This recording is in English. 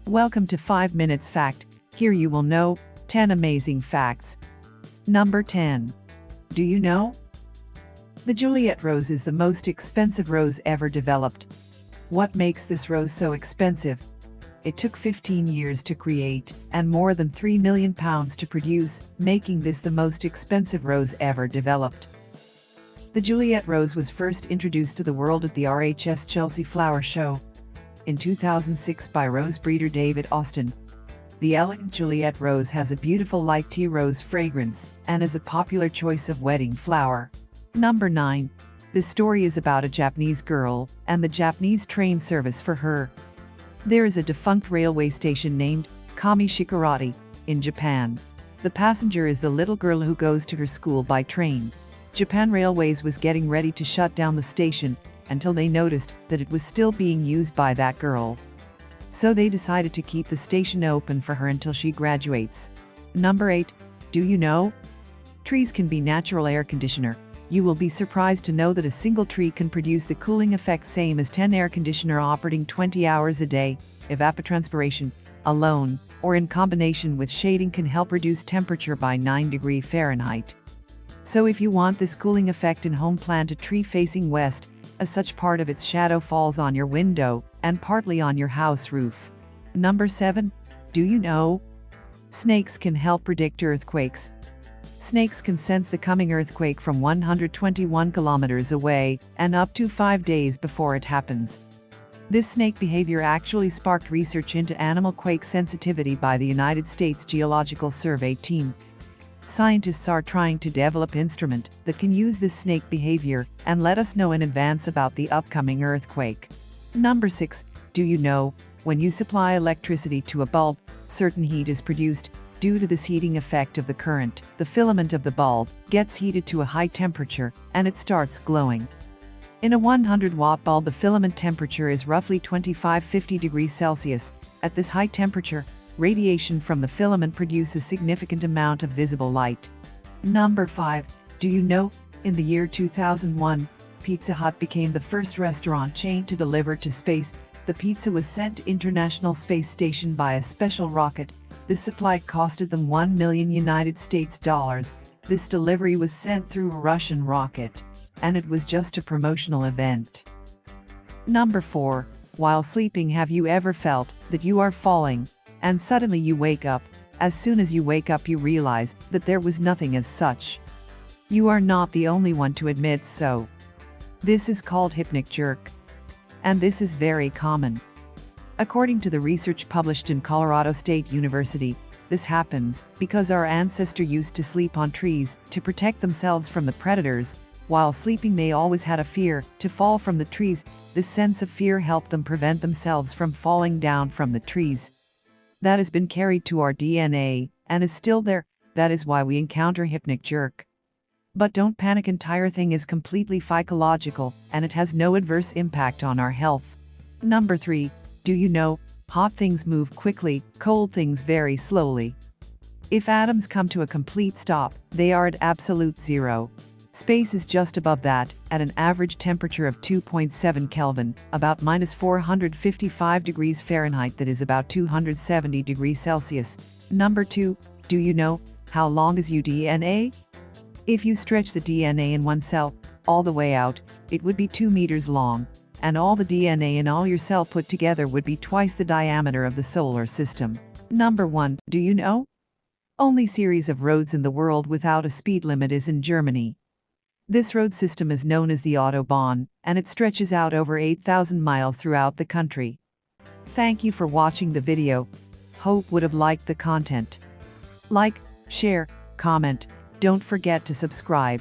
Welcome to 5 Minutes Fact. Here you will know 10 amazing facts. Number 10. Do you know? The Juliette rose is the most expensive rose ever developed. What makes this rose so expensive? It took 15 years to create and more than £3 million to produce, making this the most expensive rose ever developed. The Juliette rose was first introduced to the world at the RHS Chelsea Flower Show in 2006 by rose breeder David Austin. The elegant Juliette rose has a beautiful light tea rose fragrance and is a popular choice of wedding flower. Number 9. This story is about a Japanese girl and the Japanese train service for her. There is a defunct railway station named Kami-Shikarati in Japan. The passenger is the little girl who goes to her school by train. Japan Railways was getting ready to shut down the station until they noticed that it was still being used by that girl. So they decided to keep the station open for her until she graduates. Number 8. Do you know? Trees can be natural air conditioner. You will be surprised to know that a single tree can produce the cooling effect same as 10 air conditioner operating 20 hours a day. Evapotranspiration, alone, or in combination with shading can help reduce temperature by 9 degrees Fahrenheit. So if you want this cooling effect in home, plant a tree facing west, as such part of its shadow falls on your window and partly on your house roof. Number 7. Do you know? Snakes can help predict earthquakes. Snakes can sense the coming earthquake from 121 kilometers away and up to 5 days before it happens. This snake behavior actually sparked research into animal quake sensitivity by the United States Geological Survey team. Scientists are trying to develop an instrument that can use this snake behavior and let us know in advance about the upcoming earthquake. Number 6. Do you know, when you supply electricity to a bulb, certain heat is produced. Due to this heating effect of the current, the filament of the bulb gets heated to a high temperature and it starts glowing. In a 100-watt bulb, the filament temperature is roughly 25-50 degrees Celsius. At this high temperature, radiation from the filament produces a significant amount of visible light. Number 5. Do you know, in the year 2001, Pizza Hut became the first restaurant chain to deliver to space. The pizza was sent to International Space Station by a special rocket. This supply costed them $1 million United States dollars. This delivery was sent through a Russian rocket, and it was just a promotional event. Number 4. While sleeping, have you ever felt that you are falling, and suddenly you wake up? As soon as you wake up, you realize that there was nothing as such. You are not the only one to admit so. This is called hypnic jerk, and this is very common. According to the research published in Colorado State University, this happens because our ancestors used to sleep on trees to protect themselves from the predators. While sleeping, they always had a fear to fall from the trees. This sense of fear helped them prevent themselves from falling down from the trees. That has been carried to our DNA and is still there. That is why we encounter hypnic jerk. But don't panic, entire thing is completely physiological and it has no adverse impact on our health. Number 3. Do you know, hot things move quickly, cold things very slowly. If atoms come to a complete stop, they are at absolute zero. Space is just above that, at an average temperature of 2.7 Kelvin, about minus 455 degrees Fahrenheit, that is about 270 degrees Celsius. Number 2. Do you know, how long is your DNA? If you stretch the DNA in one cell all the way out, it would be 2 meters long. And all the DNA in all your cell put together would be twice the diameter of the solar system. Number 1. Do you know? Only series of roads in the world without a speed limit is in Germany. This road system is known as the Autobahn, and it stretches out over 8,000 miles throughout the country. Thank you for watching the video. Hope would have liked the content. Like, share, comment. Don't forget to subscribe.